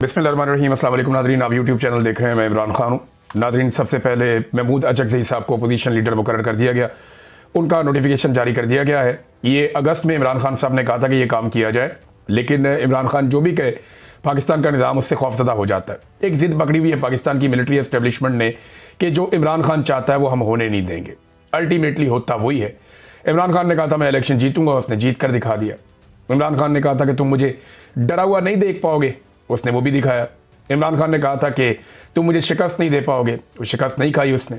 बिस्मिल्लाहिर्रहमानिर्रहीम। अस्सलाम वालेकुम नादरीन, आप यूट्यूब चैनल देख रहे हैं। मैं इमरान खान हूँ। नादरीन, सबसे पहले महमूद अचकज़ई साहब को अपोजिशन लीडर मुकर्रर कर दिया गया, उनका नोटिफिकेशन जारी कर दिया गया है। ये अगस्त में इमरान खान साहब ने कहा था कि ये काम किया जाए, लेकिन इमरान खान जो भी कहे पाकिस्तान का निज़ाम उससे खौफज़दा हो जाता है। एक ज़िद पकड़ी हुई है पाकिस्तान की मिलिट्री एस्टेब्लिशमेंट ने कि जो इमरान खान चाहता है वो हम होने नहीं देंगे। अल्टीमेटली होता वही है। इमरान खान ने कहा था मैं इलेक्शन जीतूंगा, उसने जीत कर दिखा दिया। इमरान खान ने कहा था कि तुम मुझे डरा हुआ नहीं देख पाओगे, उसने वो भी दिखाया। इमरान खान ने कहा था कि तुम मुझे शिकस्त नहीं दे पाओगे, वो शिकस्त नहीं खाई उसने।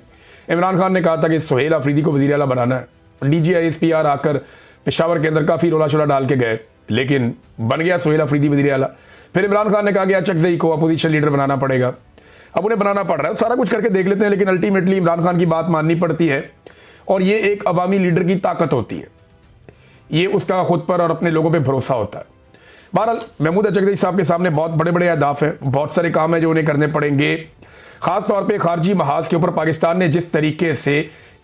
इमरान खान ने कहा था कि सुहेल अफरीदी को वज़ीर आला बनाना है। DGISPR आकर पेशावर के अंदर काफ़ी रोला शोला डाल के गए, लेकिन बन गया सुहेल अफरीदी वज़ीर आला। फिर इमरान खान ने कहा कि अचकज़ई को अपोजिशन लीडर बनाना पड़ेगा। अब उन्हें बनाना पड़ रहा है, सारा कुछ करके देख लेते हैं, लेकिन अल्टीमेटली इमरान खान की बात माननी पड़ती है। और ये एक अवामी लीडर की ताकत होती है, ये उसका खुद पर और अपने लोगों पर भरोसा होता है। बहरहाल महमूद अचकज़ई साहब के सामने बहुत बड़े बड़े अहदाफ हैं, बहुत सारे काम हैं जो उन्हें करने पड़ेंगे। ख़ास तौर पे खारजी महाज के ऊपर पाकिस्तान ने जिस तरीके से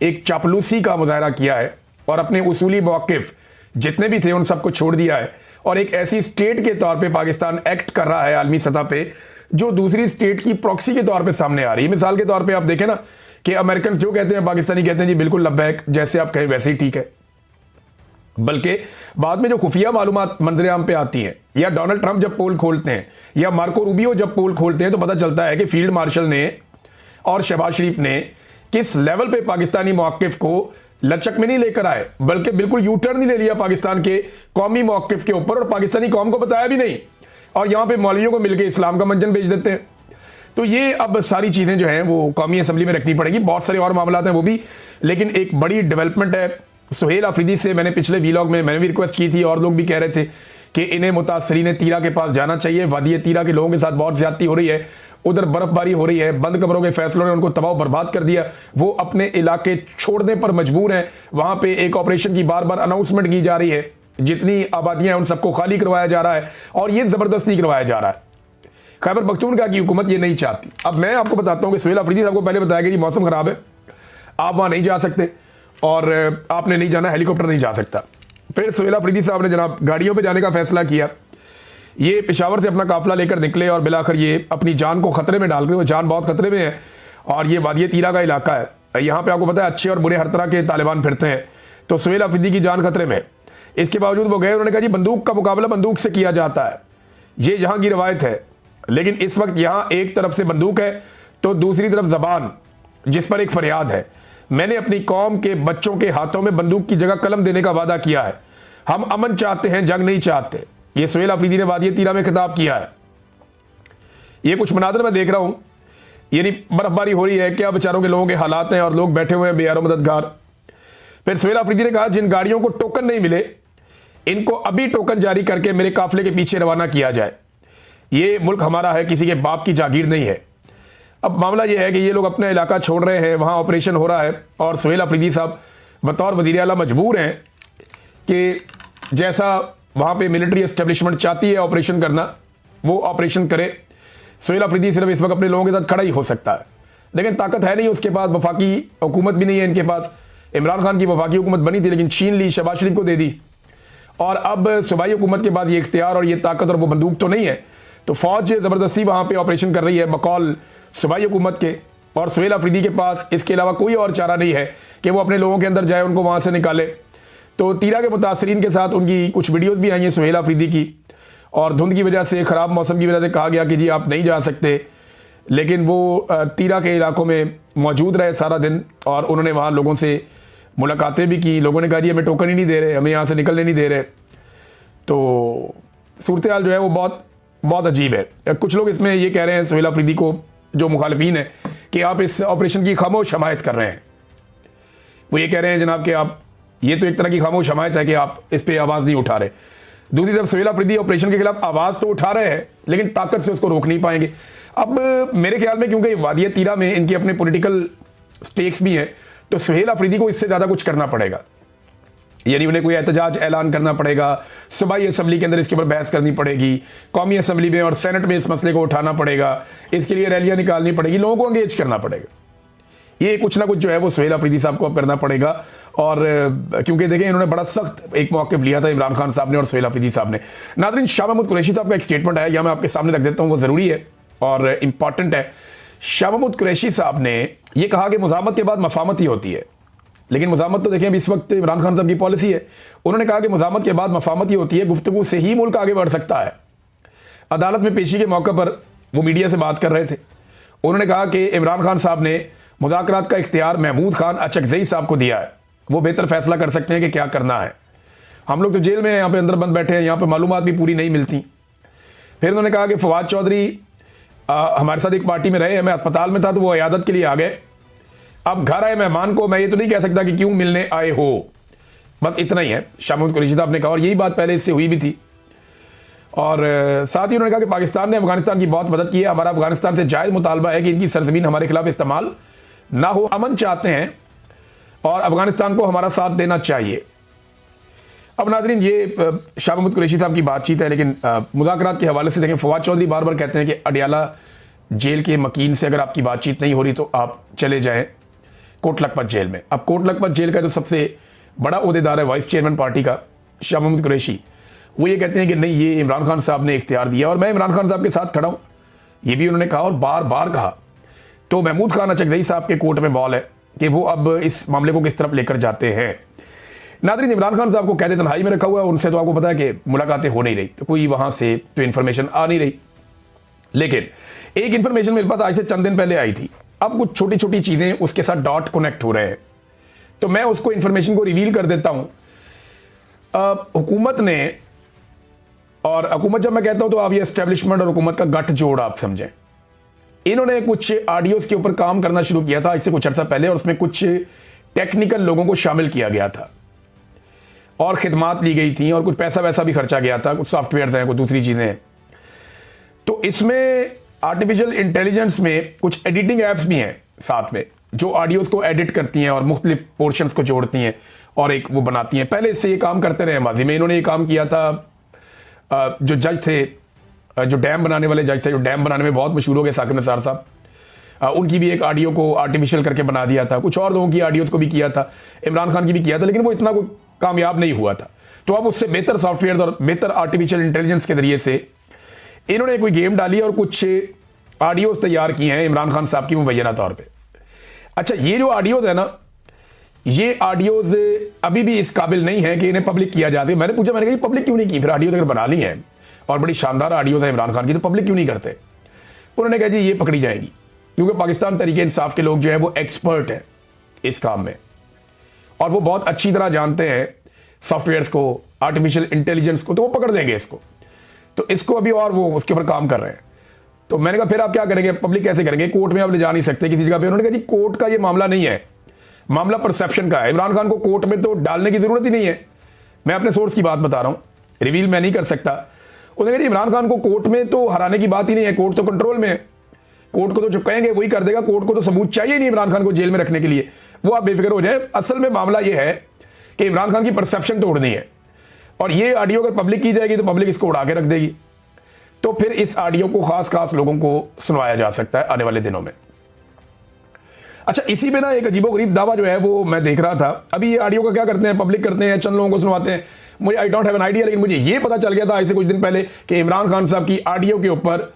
एक चापलूसी का मुजाहरा किया है और अपने उसूली मौक़िफ़ जितने भी थे उन सबको छोड़ दिया है, और एक ऐसी स्टेट के तौर पे पाकिस्तान एक्ट कर रहा है आलमी सतह पे जो दूसरी स्टेट की प्रॉक्सी के तौर पे सामने आ रही है। मिसाल के तौर पे आप देखें ना कि अमेरिकन जो कहते हैं पाकिस्तानी कहते हैं जी बिल्कुल लब्बैक, जैसे आप कहें वैसे ही ठीक है। बल्कि बाद में जो खुफिया मालूमात मंजरेआम पे आती हैं, या डोनाल्ड ट्रंप जब पोल खोलते हैं, या मार्को रूबियो जब पोल खोलते हैं, तो पता चलता है कि फील्ड मार्शल ने और शहबाज शरीफ ने किस लेवल पे पाकिस्तानी मौक़िफ़ को लचक में नहीं लेकर आए, बल्कि बिल्कुल यू टर्न ही ले लिया पाकिस्तान के कौमी मौक़िफ़ के ऊपर, और पाकिस्तानी कौम को बताया भी नहीं, और यहाँ पे मौलवियों को मिलकर इस्लाम का मंजन बेच देते हैं। तो ये अब सारी चीज़ें जो हैं वो कौमी असम्बली में रखनी पड़ेगी। बहुत सारे और मामला हैं वो भी, लेकिन एक बड़ी डेवलपमेंट है सुहेल अफरीदी से। मैंने पिछले वीलॉग में मैंने भी रिक्वेस्ट की थी, और लोग भी कह रहे थे कि इन्हें मुतासरीन तीरा के पास जाना चाहिए। वादी तीरा के लोगों के साथ बहुत ज्यादती हो रही है, उधर बर्फबारी हो रही है, बंद कमरों के फैसलों ने उनको तबाह बर्बाद कर दिया। वो अपने इलाके छोड़ने पर मजबूर हैं। वहां पे एक ऑपरेशन की बार बार अनाउंसमेंट की जा रही है, जितनी आबादियां हैं उन सबको खाली करवाया जा रहा है, और ये जबरदस्ती करवाया जा रहा है। खैबर पख्तूनख्वा की हुकूमत ये नहीं चाहती। अब मैं आपको बताता हूँ कि सुहेल अफरीदी साहब को पहले बताया कि जी मौसम खराब है, आप वहां नहीं जा सकते, और आपने नहीं जाना, हेलीकॉप्टर नहीं जा सकता। फिर सुहेल अफरीदी साहब ने जनाब गाड़ियों पे जाने का फैसला किया। ये पेशावर से अपना काफिला लेकर निकले, और बिलाखिर ये अपनी जान को खतरे में डाल गए। वो जान बहुत खतरे में है, और ये वादी तीरा का इलाका है। यहाँ पे आपको पता है अच्छे और बुरे हर तरह के तालिबान फिरते हैं, तो सुहेल अफरीदी की जान खतरे में। इसके बावजूद वो गए, उन्होंने कहा जी बंदूक का मुकाबला बंदूक से किया जाता है, ये यहाँ की रवायत है। लेकिन इस वक्त यहाँ एक तरफ से बंदूक है तो दूसरी तरफ जबान, जिस पर एक फरियाद है। मैंने अपनी कौम के बच्चों के हाथों में बंदूक की जगह कलम देने का वादा किया है। हम अमन चाहते हैं, जंग नहीं चाहते। ये सुहेल अफरीदी ने वादी तीरा में खिताब किया है। ये कुछ मनाजर मैं देख रहा हूं, यानी बर्फबारी हो रही है, क्या बेचारों के लोगों के हालात हैं, और लोग बैठे हुए हैं बेयारो मददगार। फिर सुहेल अफरीदी ने कहा जिन गाड़ियों को टोकन नहीं मिले, इनको अभी टोकन जारी करके मेरे काफिले के पीछे रवाना किया जाए। ये मुल्क हमारा है, किसी के बाप की जागीर नहीं है। अब मामला यह है कि ये लोग अपना इलाका छोड़ रहे हैं, वहाँ ऑपरेशन हो रहा है, और सुहेल अफरीदी साहब बतौर वज़ीर आला मजबूर हैं कि जैसा वहाँ पे मिलिट्री एस्टेब्लिशमेंट चाहती है ऑपरेशन करना, वो ऑपरेशन करे। सुहेल अफरीदी सिर्फ इस वक्त अपने लोगों के साथ खड़ा ही हो सकता है, लेकिन ताकत है नहीं उसके पास, वफाकी हुकूमत भी नहीं है इनके पास। इमरान खान की वफाकी हुकूमत बनी थी, लेकिन छीन ली, शहबाज शरीफ को दे दी, और अब सूबाई हुकूमत के बाद ये इख्तियार और ये ताकत और वो बंदूक तो नहीं है, तो फौज ज़बरदस्ती वहाँ पे ऑपरेशन कर रही है बकौल सूबाई हुकूमत के। और सुहेल अफरीदी के पास इसके अलावा कोई और चारा नहीं है कि वो अपने लोगों के अंदर जाए, उनको वहाँ से निकाले। तो तीरा के मुतासरीन के साथ उनकी कुछ वीडियोज़ भी आई हैं सुहेल अफरीदी की, और धुंध की वजह से, ख़राब मौसम की वजह से कहा गया कि जी आप नहीं जा सकते, लेकिन वो तीरा के इलाकों में मौजूद रहे सारा दिन, और उन्होंने वहाँ लोगों से मुलाकातें भी की। लोगों ने कहा जी हमें टोकन ही नहीं दे रहे, हमें यहाँ से निकलने नहीं दे रहे। तो सूरत हाल जो है वो बहुत बहुत अजीब है। कुछ लोग इसमें ये कह रहे हैं सुहेल अफरीदी को, जो मुखालिफिन है, कि आप इस ऑपरेशन की खामोश हमायत कर रहे हैं। वो ये कह रहे हैं जनाब कि आप, ये तो एक तरह की खामोश हमायत है कि आप इस पर आवाज़ नहीं उठा रहे। दूसरी तरफ सुहेल अफरीदी ऑपरेशन के खिलाफ आवाज़ तो उठा रहे हैं, लेकिन ताकत से उसको रोक नहीं पाएंगे। अब मेरे ख्याल में क्योंकि वादी तीरा में इनके अपने पॉलिटिकल स्टेक्स भी हैं, तो सुहेल अफरीदी को इससे ज़्यादा कुछ करना पड़ेगा, यानी उन्हें कोई एहतजाज ऐलान करना पड़ेगा, सूबाई असम्बली के अंदर इसके ऊपर बहस करनी पड़ेगी, कौमी असम्बली में और सेनेट में इस मसले को उठाना पड़ेगा, इसके लिए रैलियां निकालनी पड़ेगी, लोगों को अंगेज करना पड़ेगा। ये कुछ ना कुछ जो है वो सुहेल अफरीदी साहब को अब करना पड़ेगा, और क्योंकि देखें इन्होंने बड़ा सख्त एक मौक़िफ़ लिया था इमरान खान साहब ने और सुहेल अफरीदी साहब ने। नाज़रीन, शाह महमूद कुरैशी साहब का एक स्टेटमेंट है, या मैं आपके सामने रख देता हूँ, वो ज़रूरी है और इम्पॉर्टेंट है। शाह महमूद कुरैशी साहब ने यह कहा कि मुज़ाहमत के बाद मफामत ही होती है, लेकिन मुज़ाहमत तो देखें अभी इस वक्त इमरान खान साहब की पॉलिसी है। उन्होंने कहा कि मुज़ाहमत के बाद मफामत ही होती है, गुफ्तगू से ही मुल्क आगे बढ़ सकता है। अदालत में पेशी के मौके पर वो मीडिया से बात कर रहे थे। उन्होंने कहा कि इमरान खान साहब ने मुज़ाकरात का इख्तियार महमूद खान अचकज़ई साहब को दिया है, वो बेहतर फैसला कर सकते हैं कि क्या करना है। हम लोग तो जेल में यहाँ पे अंदर बंद बैठे हैं, यहाँ पे मालूमात भी पूरी नहीं मिलती। फिर उन्होंने कहा कि फवाद चौधरी हमारे साथ एक पार्टी में रहे हैं, मैं अस्पताल में था तो वो इयादत के लिए आ गए, अब घर आए मेहमान को मैं ये तो नहीं कह सकता कि क्यों मिलने आए हो। बस इतना ही है, शाह महमूद कुरैशी साहब ने कहा, और यही बात पहले इससे हुई भी थी। और साथ ही उन्होंने कहा कि पाकिस्तान ने अफगानिस्तान की बहुत मदद की है, हमारा अफगानिस्तान से जायज़ मुतालबा है कि इनकी सरजमीन हमारे खिलाफ इस्तेमाल ना हो, अमन चाहते हैं और अफगानिस्तान को हमारा साथ देना चाहिए। अब नाज़रीन, ये शाह महमूद कुरैशी साहब की बातचीत है, लेकिन मुज़ाकरात के हवाले से देखें, फवाद चौधरी बार बार कहते हैं कि अडियाला जेल के मकीन से अगर आपकी बातचीत नहीं हो रही तो आप चले जाएं कोट लखपत जेल में। अब कोट लखपत जेल का जो सबसे बड़ा ओहदेदार है वाइस चेयरमैन पार्टी का शाह महमूद कुरैशी, वो ये कहते हैं कि नहीं, ये इमरान खान साहब ने इख्तियार दिया और मैं इमरान खान साहब के साथ खड़ा हूँ, ये भी उन्होंने कहा और बार बार कहा। तो महमूद खान अचकज़ई साहब के कोर्ट में बॉल है कि वो अब इस मामले को किस तरफ लेकर जाते हैं। नाज़रीन, इमरान खान साहब को कैद तन्हाई में रखा हुआ है, उनसे तो आपको पता है कि मुलाकातें हो नहीं रही, तो कोई वहाँ से तो इन्फॉर्मेशन आ नहीं रही। लेकिन एक इन्फॉर्मेशन मेरे पास आज से चंद दिन पहले आई थी, अब कुछ छोटी छोटी चीज़ें उसके साथ डॉट कनेक्ट हो रहे हैं, तो मैं उसको इन्फॉर्मेशन को रिवील कर देता हूँ। हुकूमत ने, और हुकूमत जब मैं कहता हूँ तो आप ये एस्टेब्लिशमेंट और हुकूमत का गठजोड़ आप समझें, इन्होंने कुछ ऑडियोज के ऊपर काम करना शुरू किया था इससे कुछ अर्सा पहले, और उसमें कुछ टेक्निकल लोगों को शामिल किया गया था और खिदमात ली गई थी और कुछ पैसा वैसा भी खर्चा गया था, कुछ सॉफ्टवेयर हैं, कुछ दूसरी चीज़ें हैं। तो इसमें आर्टिफिशियल इंटेलिजेंस में कुछ एडिटिंग ऐप्स भी हैं साथ में, जो ऑडियोज़ को एडिट करती हैं और मुख्तलिफ पोर्शंस को जोड़ती हैं और एक वो बनाती हैं। पहले इससे ये काम करते रहे माजी में, इन्होंने ये काम किया था। जो जज थे, जो डैम बनाने वाले जज थे, जो डैम बनाने में बहुत मशहूर हो गए, साकिब निसार साहब, उनकी भी एक ऑडियो को आर्टिफिशियल करके बना दिया था। कुछ और लोगों की ऑडियोज़ को भी किया था, इमरान खान की भी किया था, लेकिन वो इतना कोई कामयाब नहीं हुआ था। तो अब उससे बेहतर सॉफ्टवेयर और बेहतर आर्टिफिशियल इंटेलिजेंस के जरिए से इन्होंने कोई गेम डाली और कुछ ऑडियोज़ तैयार किए हैं इमरान खान साहब की मुबैना तौर पर। अच्छा, ये जो ऑडियोज़ है ना, ये ऑडियोज़ अभी भी इस काबिल नहीं है कि इन्हें पब्लिक किया जाए। मैंने पूछा, मैंने कहा पब्लिक क्यों नहीं की, फिर ऑडियोज़ अगर बना ली हैं और बड़ी शानदार ऑडियोज़ है इमरान खान की, तो पब्लिक क्यों नहीं करते। उन्होंने कहा जी ये पकड़ी जाएगी, क्योंकि पाकिस्तान तहरीक इंसाफ के लोग जो है वो एक्सपर्ट हैं इस काम में और वो बहुत अच्छी तरह जानते हैं सॉफ्टवेयर्स को, आर्टिफिशियल इंटेलिजेंस को, तो वो पकड़ देंगे इसको। तो इसको अभी और वो उसके ऊपर काम कर रहे हैं। तो मैंने कहा फिर आप क्या करेंगे, पब्लिक कैसे करेंगे, कोर्ट में आप ले जा नहीं सकते किसी जगह पे। उन्होंने कहा जी कोर्ट का ये मामला नहीं है, मामला परसेप्शन का है। इमरान खान को कोर्ट में तो डालने की जरूरत ही नहीं है, मैं अपने सोर्स की बात बता रहा हूँ, रिवील मैं नहीं कर सकता। उन्होंने कहा इमरान खान को कोर्ट में तो हराने की बात ही नहीं है, कोर्ट तो कंट्रोल में है, कोर्ट को तो जो कहेंगे वही कर देगा, कोर्ट को तो सबूत चाहिए नहीं इमरान खान को जेल में रखने के लिए, वो आप बेफिक्र हो जाए। असल में मामला ये है कि इमरान खान की परसेप्शन तोड़नी है, और ये ऑडियो अगर पब्लिक की जाएगी तो पब्लिक इसको उड़ा के रख देगी, तो फिर इस ऑडियो को खास लोगों को सुनवाया जा सकता है आने वाले दिनों में। अच्छा, इसी पे ना एक अजीबोगरीब दावा जो है वो मैं देख रहा था। अभी ये ऑडियो का क्या करते हैं, पब्लिक करते हैं, चंद लोगों को सुनवाते हैं, मुझे I don't have an idea, लेकिन मुझे ये पता चल गया था आज से कुछ दिन पहले कि इमरान खान साहब की ऑडियो के ऊपर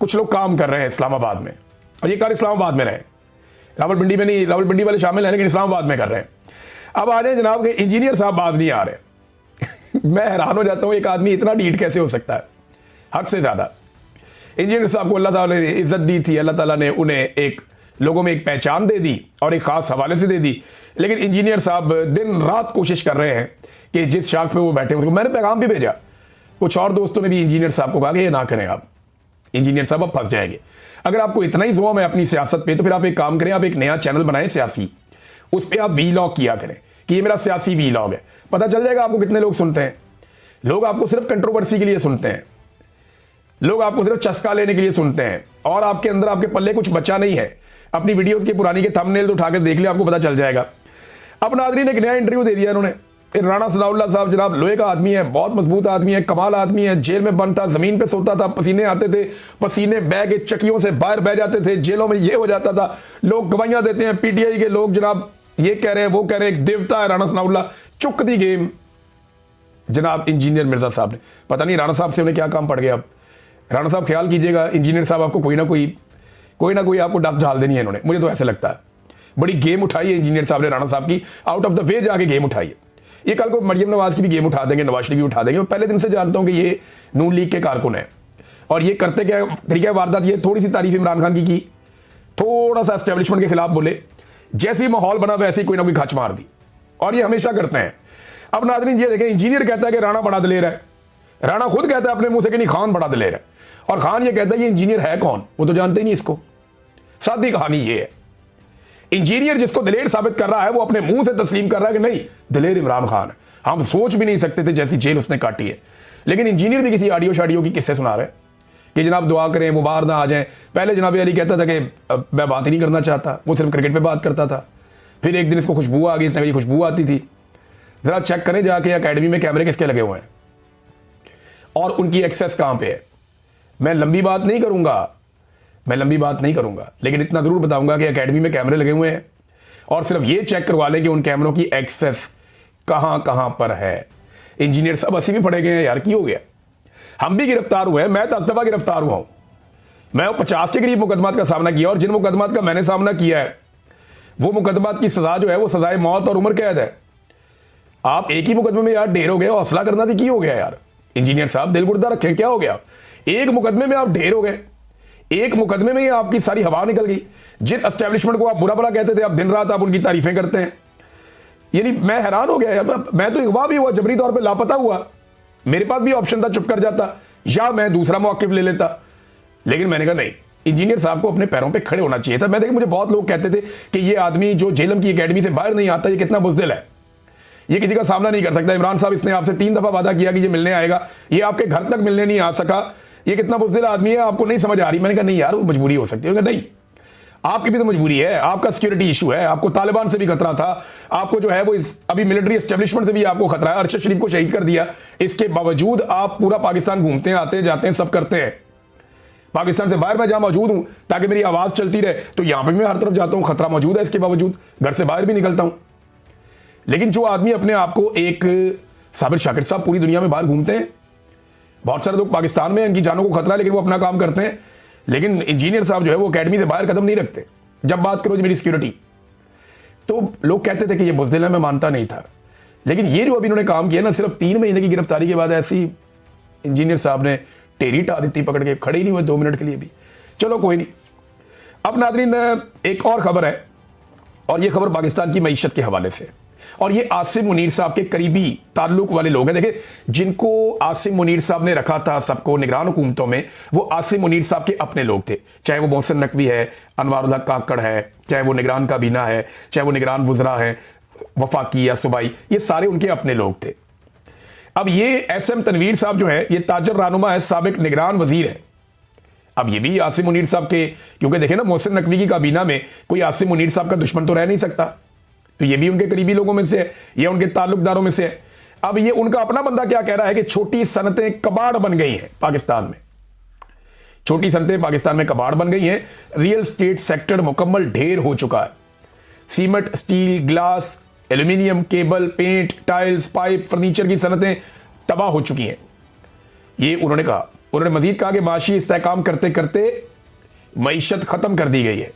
कुछ लोग काम कर रहे हैं इस्लामाबाद में, और ये कार इस्लामाबाद में रहे, रावलपिंडी में नहीं, रावलपिंडी वाले शामिल हैं लेकिन इस्लामाबाद में कर रहे हैं। अब आ जाए जनाब के इंजीनियर साहब बात नहीं आ रहे मैं हैरान हो जाता हूँ, एक आदमी इतना ढीठ कैसे हो सकता है, हद से ज़्यादा। इंजीनियर साहब को अल्लाह ताला ने इज्जत दी थी, अल्लाह ताला ने उन्हें एक लोगों में एक पहचान दे दी और एक ख़ास हवाले से दे दी, लेकिन इंजीनियर साहब दिन रात कोशिश कर रहे हैं कि जिस शाख पे वो बैठे उसको। मैंने पैगाम भी भेजा, कुछ और दोस्तों ने भी इंजीनियर साहब को कहा कि ये ना करें आप, इंजीनियर साहब अब फंस जाएंगे। अगर आपको इतना ही ज़ोम है अपनी सियासत पे, तो फिर आप एक काम करें, आप एक नया चैनल बनाएं सियासी, उस पर आप वीलॉग किया करें कि ये मेरा सियासी वीलॉग है, पता चल जाएगा आपको कितने लोग सुनते हैं। लोग आपको सिर्फ कंट्रोवर्सी के लिए सुनते हैं, लोग आपको सिर्फ चस्का लेने के लिए सुनते हैं, और आपके अंदर आपके पल्ले कुछ बचा नहीं है। अपनी वीडियोस की पुरानी के थंबनेल तो उठाकर देख लिया, आपको पता चल जाएगा। अब नाज़रीन एक नया इंटरव्यू दे दिया इन्होंने। राणा सदाउल्लाह साहब जनाब लोहे का आदमी है, बहुत मजबूत आदमी है, कमाल आदमी है, जेल में बंद था, जमीन पे सोता था, पसीने आते थे, पसीने बह के चक्कियों से बाहर बह जाते थे, जेलों में ये हो जाता था। लोग गवाहियां देते हैं, पीटीआई के लोग जनाब ये कह रहे हैं, वो कह रहे हैं, एक देवता है राणा सनाउल्लाह, चुक दी गेम जनाब इंजीनियर मिर्जा साहब ने। पता नहीं राणा साहब से उन्हें क्या काम पड़ गया। अब राणा साहब ख्याल कीजिएगा, इंजीनियर साहब आपको कोई ना कोई आपको डस्ट डाल देनी है इन्होंने, मुझे तो ऐसे लगता है। बड़ी गेम उठाई है इंजीनियर साहब ने राणा साहब की, आउट ऑफ द वे जाके गेम उठाई है। ये कल को मरियम नवाज की भी गेम उठा देंगे, नवाज शरीफ भी उठा देंगे। मैं पहले दिन से जानता हूं कि ये नून लीग के कारकुन है। और ये करते क्या तरीका वारदात, ये थोड़ी सी तारीफ इमरान खान की, थोड़ा सा एस्टेब्लिशमेंट के खिलाफ बोले, जैसे ही माहौल बना वैसे ही कोई ना कोई खच मार दी, और ये हमेशा करते हैं। अब नाज़रीन ये देखें, इंजीनियर कहता है कि राणा बड़ा दलेर है, राणा खुद कहता है अपने मुंह से कि नहीं खान बड़ा दलेर है, और खान ये कहता है ये इंजीनियर है कौन, वो तो जानते ही नहीं इसको। सादी कहानी ये है, इंजीनियर जिसको दलेर साबित कर रहा है वो अपने मुंह से तस्लीम कर रहा है कि नहीं दलेर इमरान खान है। हम सोच भी नहीं सकते थे जैसी जेल उसने काटी है। लेकिन इंजीनियर भी किसी ऑडियो शाडियो की किस्से सुना रहे हैं कि जनाब दुआ करें, वो बाहर ना आ जाएं। पहले जनाब अली कहता था कि मैं बात ही नहीं करना चाहता, वो सिर्फ क्रिकेट पे बात करता था। फिर एक दिन इसको खुशबू आ गई, इसने कहा खुशबू आती थी। जरा चेक करें जाके एकेडमी में कैमरे किसके लगे हुए हैं और उनकी एक्सेस कहां पे है। मैं लंबी बात नहीं करूंगा, लेकिन इतना जरूर बताऊंगा कि एकेडमी में कैमरे लगे हुए हैं, और सिर्फ ये चेक करवा लें कि उन कैमरों की एक्सेस कहां पर है। इंजीनियर सब हंसी भी पड़े गए हैं यार, की हो गया, हम भी गिरफ्तार हुए हैं, मैं 10 दफा गिरफ्तार हुआ हूं। मैं 50 के करीब मुकदमात का सामना किया, और जिन मुकदमात का मैंने सामना किया है वो मुकदमात की सजा जो है वो सजाए मौत और उम्र कैद है। आप एक ही मुकदमे में यार ढेर हो गए, हौसला करना थी, की हो गया यार। इंजीनियर साहब दिल गुर्दा रखें, क्या हो गया, एक मुकदमे में आप ढेर हो गए, एक मुकदमे में ही आपकी सारी हवा निकल गई। जिस एस्टेब्लिशमेंट को आप बुरा भला कहते थे, आप दिन रात आप उनकी तारीफें करते हैं। यानी मैं हैरान हो गया यार, मैं तो अगवा भी हुआ, जबरी तौर पे लापता हुआ, मेरे पास भी ऑप्शन था चुप कर जाता या मैं दूसरा मौक़िफ़ ले लेता। लेकिन मैंने कहा नहीं, इंजीनियर साहब को अपने पैरों पे खड़े होना चाहिए था। मैं देखिए, मुझे बहुत लोग कहते थे कि ये आदमी जो जेलम की एकेडमी से बाहर नहीं आता, ये कितना बुज़दिल है, ये किसी का सामना नहीं कर सकता। इमरान साहब, इसने आपसे 3 दफा वादा किया कि ये मिलने आएगा, ये आपके घर तक मिलने नहीं आ सका, ये कितना बुज़दिल आदमी है, आपको नहीं समझ आ रही। मैंने कहा नहीं यार, वो मजबूरी हो सकती है। नहीं, आपकी भी तो मजबूरी है, आपका सिक्योरिटी इशू है, आपको तालिबान से भी खतरा था, आपको जो है वो अभी मिलिट्री एस्टेब्लिशमेंट से भी आपको खतरा है। अरशद शरीफ को शहीद कर दिया, इसके बावजूद आप पूरा पाकिस्तान घूमते हैं, आते जाते हैं, सब करते हैं। पाकिस्तान से बाहर मैं जहां मौजूद हूं ताकि मेरी आवाज चलती रहे, तो यहां पर मैं हर तरफ जाता हूं, खतरा मौजूद है, इसके बावजूद घर से बाहर भी निकलता हूं। लेकिन जो आदमी अपने आप को एक साबिर शाकिर साहब पूरी दुनिया में बाहर घूमते हैं, बहुत सारे लोग पाकिस्तान में इनकी जानों को खतरा है लेकिन वो अपना काम करते हैं। लेकिन इंजीनियर साहब जो है वो एकेडमी से बाहर कदम नहीं रखते। जब बात करो मेरी सिक्योरिटी, तो लोग कहते थे कि ये बुज़दिल है, मैं मानता नहीं था। लेकिन ये जो अभी इन्होंने काम किया ना, सिर्फ 3 महीने की गिरफ्तारी के बाद ऐसी इंजीनियर साहब ने टेरी टा दी, पकड़ के खड़े ही नहीं हुए 2 मिनट के लिए भी। चलो कोई नहीं। अब नाज़रीन एक और खबर है, और ये खबर पाकिस्तान की मईशत के हवाले से, और ये आसिम मुनीर साहब के करीबी ताल्लुक वाले लोग हैं। देखिए, जिनको आसिम मुनीर साहब ने रखा था सबको निगरान हुकूमतों में, वो आसिम मुनीर साहब के अपने लोग थे। चाहे वो मोहसिन नकवी है, अनवारुल हक काकड़ है, चाहे वो निगरान काबीना है, चाहे वो निगरान वुज़रा है, वफाकी या सूबाई, ये सारे उनके अपने लोग थे। अब ये एसएम तनवीर साहब जो है, ये ताजर रहनुमा है, साबिक निगरान वजीर है। अब ये भी आसिम मुनीर साहब के, क्योंकि देखें ना, मोहसिन नकवी की काबीना में कोई आसिम मुनीर साहब का दुश्मन तो रह नहीं सकता, तो ये भी उनके करीबी लोगों में से है, ये उनके ताल्लुकदारों में से है। अब ये उनका अपना बंदा क्या कह रहा है कि छोटी सनतें कबाड़ बन गई हैं पाकिस्तान में, छोटी सनतें पाकिस्तान में कबाड़ बन गई हैं। रियल एस्टेट सेक्टर मुकम्मल ढेर हो चुका है। Cement, steel, glass, aluminium, cable, paint, tiles, pipe, furniture की सनतें तबाह हो चुकी हैं, ये उन्होंने कहा। उन्होंने मजीद कहा कि माशी इस्तेहकाम करते करते मईशत खत्म कर दी गई है।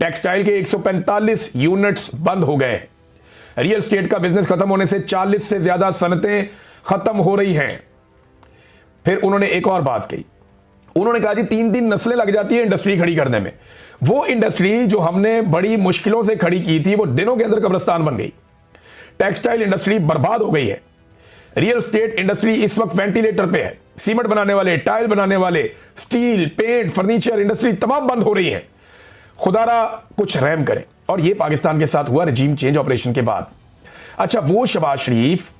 टेक्सटाइल के 145 यूनिट्स बंद हो गए हैं। रियल एस्टेट का बिजनेस खत्म होने से 40 से ज्यादा सनतें खत्म हो रही हैं। फिर उन्होंने एक और बात कही, उन्होंने कहा जी 3-3 नस्लें लग जाती है इंडस्ट्री खड़ी करने में। वो इंडस्ट्री जो हमने बड़ी मुश्किलों से खड़ी की थी, वो दिनों के अंदर कब्रिस्तान बन गई। टेक्सटाइल इंडस्ट्री बर्बाद हो गई है। रियल एस्टेट इंडस्ट्री इस वक्त वेंटिलेटर पे है। सीमेंट बनाने वाले, टाइल बनाने वाले, स्टील, पेंट, फर्नीचर इंडस्ट्री तमाम बंद हो रही है। खुदारा कुछ रहम करें। और यह पाकिस्तान के साथ हुआ रजीम चेंज ऑपरेशन के बाद। अच्छा, वो शहबाज शरीफ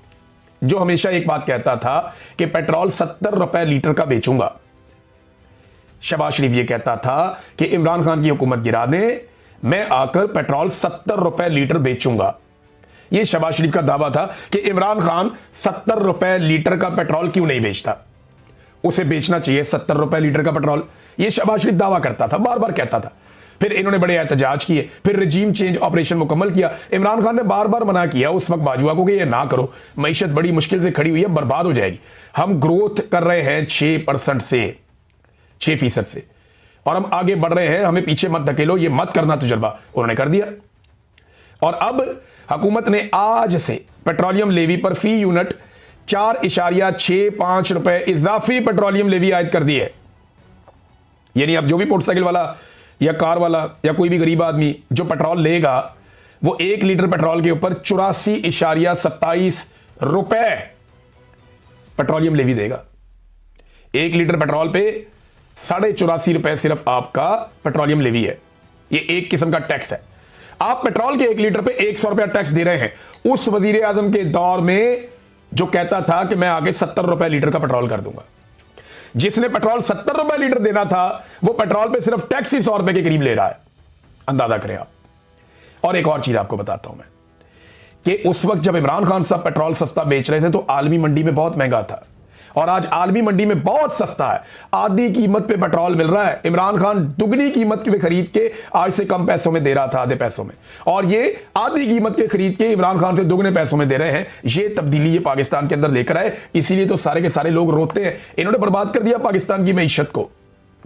जो हमेशा एक बात कहता था कि पेट्रोल 70 रुपए लीटर का बेचूंगा, शहबाज शरीफ ये कहता था कि इमरान खान की हुकूमत गिरा दें, मैं आकर पेट्रोल 70 रुपए लीटर बेचूंगा। यह शहबाज शरीफ का दावा था कि इमरान खान 70 रुपए लीटर का पेट्रोल क्यों नहीं बेचता, उसे बेचना चाहिए 70 रुपए लीटर का पेट्रोल। यह शहबाज शरीफ दावा करता था, बार बार कहता था। फिर इन्होंने बड़े एहतजाज किए, फिर रजीम चेंज ऑपरेशन मुकम्मल किया। इमरान खान ने बार बार मना किया उस वक्त बाजवा को कि ये ना करो, मईशत बड़ी मुश्किल से खड़ी हुई है, बर्बाद हो जाएगी। हम ग्रोथ कर रहे हैं 6% से, 6% से, और हम आगे बढ़ रहे हैं, हमें पीछे मत धकेलो, ये मत करना तजुर्बा उन्होंने कर दिया। और अब हुकूमत ने आज से पेट्रोलियम लेवी पर फी यूनिट 4.65 रुपए इजाफी पेट्रोलियम लेवी आयद कर दी है। यानी अब जो भी मोटरसाइकिल वाला या कार वाला या कोई भी गरीब आदमी जो पेट्रोल लेगा, वो 1 लीटर पेट्रोल के ऊपर 84.27 रुपए पेट्रोलियम लेवी देगा। 1 लीटर पेट्रोल पे 84.5 रुपए सिर्फ आपका पेट्रोलियम लेवी है। ये एक किस्म का टैक्स है। आप पेट्रोल के 1 लीटर पे 100 रुपया टैक्स दे रहे हैं। उस वजीर आजम के दौर में जो कहता था कि मैं आगे 70 रुपए लीटर का पेट्रोल कर दूंगा, जिसने पेट्रोल 70 रुपए लीटर देना था, वो पेट्रोल पे सिर्फ टैक्स ही 100 रुपए के करीब ले रहा है। अंदाजा करें आप। और एक और चीज आपको बताता हूं मैं कि उस वक्त जब इमरान खान साहब पेट्रोल सस्ता बेच रहे थे तो आलमी मंडी में बहुत महंगा था, और आज आलमी मंडी में बहुत सस्ता है। आधी कीमत पे पेट्रोल मिल रहा है। इमरान खान दुगनी कीमत पे खरीद के आज से कम पैसों में दे रहा था, आधे पैसों में, और ये आधी कीमत के खरीद के इमरान खान से दुगने पैसों में दे रहे हैं। ये तब्दीली ये पाकिस्तान के अंदर लेकर आए, इसीलिए तो सारे के सारे लोग रोते हैं। इन्होंने बर्बाद कर दिया पाकिस्तान की मईशत को,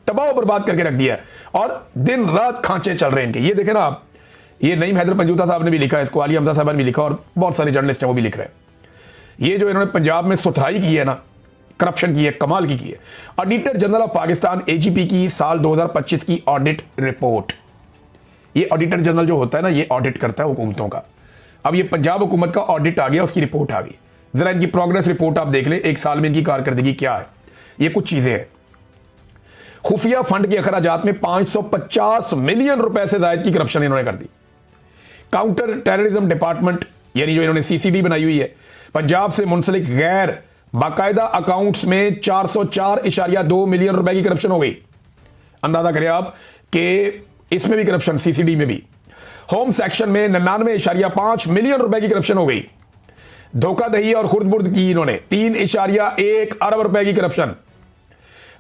तबाह बर्बाद करके रख दिया, और दिन रात खांचे चल रहे हैं इनके। ये देखें ना आप, ये नईम हैदर पंजूता साहब ने भी लिखा है इसको, आली हमजा साहब ने भी लिखा, और बहुत सारे जर्नलिस्ट हैं वो भी लिख रहे हैं। ये जो इन्होंने पंजाब में सुथराई की है ना, करप्शन की है, कमाल की है। Auditor general of Pakistan AGP की साल 2025 की ऑडिट रिपोर्ट। ये ऑडिटर जनरल जो होता है ना, ये ऑडिट करता है हुकूमतों का। अब ये पंजाब हुकूमत का ऑडिट आ गया, उसकी रिपोर्ट आ गई। जरा इनकी प्रोग्रेस रिपोर्ट आप देख लें, एक साल में इनकी कारकर्दगी क्या है। ये कुछ चीजें हैं। खुफिया फंड के अखराजात में 550 मिलियन रुपए से ज्यादा की करप्शन इन्होंने कर दी। काउंटर टेररिज्म डिपार्टमेंट, यानी जो इन्होंने सीसीडी बनाई हुई है, पंजाब से मुंसलिक गैर बाकायदा अकाउंट्स में 404.2 मिलियन रुपए की करप्शन हो गई। अंदाजा करें आप कि इसमें भी करप्शन, सीसीडी में भी। होम सेक्शन में 99.5 मिलियन रुपए की करप्शन हो गई। धोखाधही और खुर्द-बुर्द की इन्होंने 3.1 अरब रुपए की करप्शन।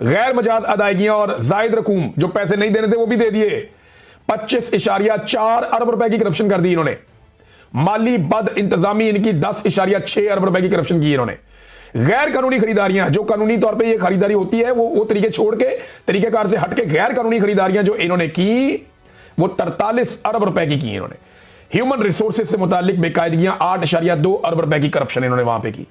गैर मजाद अदायगियां और जायद रकूम जो पैसे नहीं देने थे वो भी दे दिए। 25.4 अरब रुपए की करप्शन कर दी इन्होंने। माली बद इंतजामी इनकी 10.6 अरब रुपए की करप्शन की इन्होंने। गैर कानूनी खरीदारियां, जो कानूनी तौर पे ये खरीदारी होती है, वो तरीके छोड़ के, तरीकेकार से हट के गैर कानूनी खरीदारियां जो इन्होंने की, वो 43 अरब रुपए की इन्होंने। ह्यूमन रिसोर्सेज से मुतालिक बेकायदगियां 8.2 अरब रुपए की करप्शन इन्होंने वहां पे की।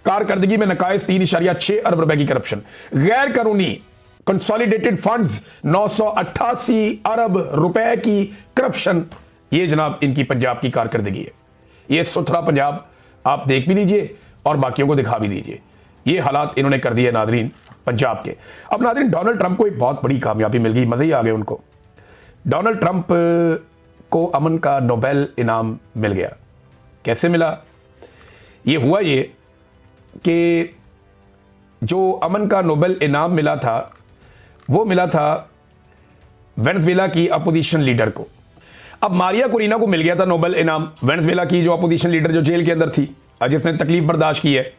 कारकर्दगी में नकाइस 3.6 अरब रुपए की करप्शन। गैर कानूनी कंसोलिडेटेड फंड्स 988 अरब रुपए की करप्शन। ये जनाब इनकी पंजाब की कारकर्दगी है। ये सुथरा पंजाब आप देख भी लीजिए और बाकियों को दिखा भी दीजिए। ये हालात इन्होंने कर दिए नादरीन पंजाब के। अब नादरीन, डोनाल्ड ट्रंप को एक बहुत बड़ी कामयाबी मिल गई, मजे ही आ गए उनको। डोनाल्ड ट्रंप को अमन का नोबेल इनाम मिल गया। कैसे मिला? ये हुआ ये कि जो अमन का नोबेल इनाम मिला था, वो मिला था वेनेजुएला की अपोजिशन लीडर को। अब मारिया कुरीना को मिल गया था नोबेल इनाम, वेनेजुएला की जो अपोजिशन लीडर जो जेल के अंदर थी, जिसने तकलीफ बर्दाश्त की है,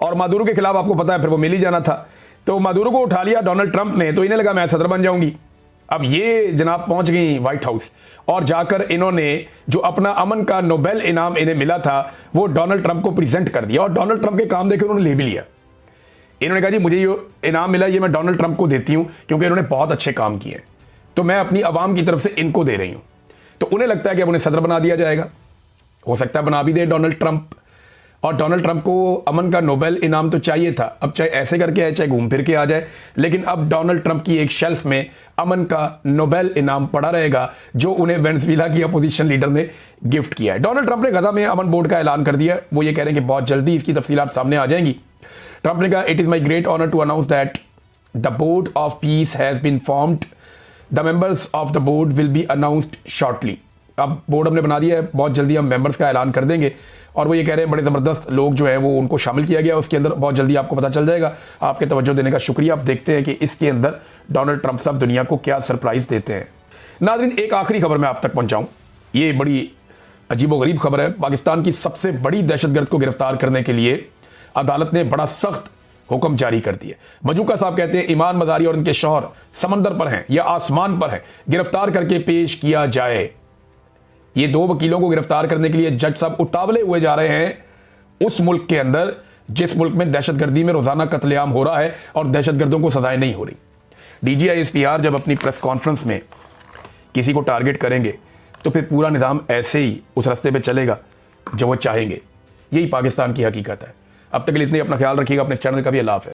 और मादुरो के खिलाफ आपको पता है फिर वो मिल ही जाना था। तो मादुरो को उठा लिया डोनाल्ड ट्रंप ने, तो इन्हें लगा मैं सदर बन जाऊंगी। अब ये जनाब पहुंच गई व्हाइट हाउस, और जाकर इन्होंने जो अपना अमन का नोबेल इनाम इन्हें मिला था वो डोनाल्ड ट्रंप को प्रेजेंट कर दिया। और डोनाल्ड ट्रंप के काम देकर उन्होंने ले भी लिया। इन्होंने कहा जी मुझे ये इनाम मिला, ये मैं डोनाल्ड ट्रंप को देती हूं क्योंकि इन्होंने बहुत अच्छे काम किए, तो मैं अपनी आवाम की तरफ से इनको दे रही हूं। तो उन्हें लगता है कि अब उन्हें सदर बना दिया जाएगा। हो सकता है बना भी दे डोनाल्ड ट्रंप। और डोनाल्ड ट्रंप को अमन का नोबेल इनाम तो चाहिए था, अब चाहे ऐसे करके आए चाहे घूम फिर के आ जाए, लेकिन अब डोनाल्ड ट्रंप की एक शेल्फ में अमन का नोबेल इनाम पड़ा रहेगा जो उन्हें वेनेजुएला की अपोजिशन लीडर ने गिफ्ट किया है। डोनाल्ड ट्रंप ने गजा में अमन बोर्ड का ऐलान कर दिया। वो ये कह रहे हैं कि बहुत जल्दी इसकी तफसीलात सामने आ जाएंगी। ट्रंप ने कहा it is my great honour to announce that the board of peace has been formed, the members of the board will be announced shortly. अब बोर्ड हमने बना दिया है, बहुत जल्दी हम मेंबर्स का ऐलान कर देंगे। और वो ये कह रहे हैं बड़े ज़बरदस्त लोग जो है वो उनको शामिल किया गया उसके अंदर, बहुत जल्दी आपको पता चल जाएगा। आपके तवज्जो देने का शुक्रिया। आप देखते हैं कि इसके अंदर डोनाल्ड ट्रंप साहब दुनिया को क्या सरप्राइज देते हैं। नाज़रीन, एक आखिरी खबर मैं आप तक पहुंचाऊं, ये बड़ी अजीबोगरीब खबर है। पाकिस्तान की सबसे बड़ी दहशतगर्द को गिरफ्तार करने के लिए अदालत ने बड़ा सख्त हुक्म जारी कर दिए। मजूका साहब कहते हैं ईमान मजारी और उनके शौहर समंदर पर हैं या आसमान पर हैं, गिरफ्तार करके पेश किया जाए। ये 2 वकीलों को गिरफ्तार करने के लिए जज साहब उतावले हुए जा रहे हैं उस मुल्क के अंदर जिस मुल्क में दहशतगर्दी में रोजाना कत्लेआम हो रहा है और दहशतगर्दों को सजाएं नहीं हो रही। DGISPR जब अपनी प्रेस कॉन्फ्रेंस में किसी को टारगेट करेंगे तो फिर पूरा निज़ाम ऐसे ही उस रास्ते पे चलेगा जो वो चाहेंगे। यही पाकिस्तान की हकीकत है। अब तक के लिए इतनी, अपना ख्याल रखिएगा, अपने इस चैनल का भी अल्लाह हाफ़िज़।